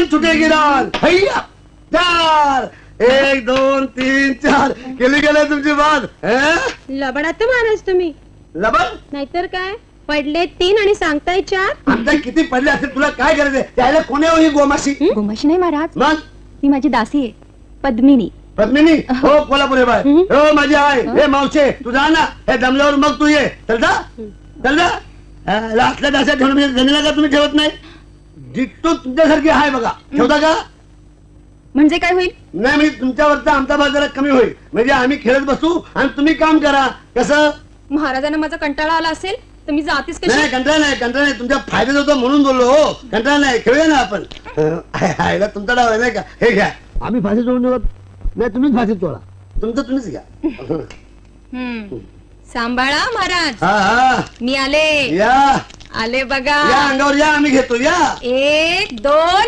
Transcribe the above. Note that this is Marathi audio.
दान छुटेगी दान. हैया 4 1 2 3 4 केली गेले तुमची बात. लबडात महाराज तुम्ही. लबड नाहीतर काय पडले 3 आणि सांगताय 4. आमच्या किती पडले असेल तुला काय करायचंय. त्याला कोणी हो ही गोमाशी. गोमाशी नाही महाराज, मग ती माझी दासी आहे पद्मिनी. पद्मिनी हो कोल्हापुरे बाय हो माझी आहे. हे मावशे तू जा ना. हे दमल्यावर मग तू ये. चल जा चल जा. असल्या दासा ठेवून म्हणजे जणीला का तुम्ही ठेवत नाही. डिट्टो तुमच्यासारखी आहे बघा. ठेवता का म्हणजे काय होईल? नाही म्हणजे तुमच्यावरचा आमचा भाग जरा कमी होईल. म्हणजे आम्ही खेळत बसू आणि तुम्ही काम करा. कसं महाराजांना माझा कंटाळा आला असेल तर मी जातीच कशी. नाही कंटाळा नाही तुमच्या फायद्यात होतो म्हणून बोललो. हो कंटाळा नाही. खेळूया ना आपण. आयला तुमचा डाव आहे नाही का. हे घ्या. आम्ही फाशी सोडून देऊ. नाही तुम्हीच फाशी तोडा. तुमचं तुम्हीच घ्या. सांभाळा महाराज. हा हा मी आले. या आले बघा. या अंगावर या. आम्ही घेतो या. 1 2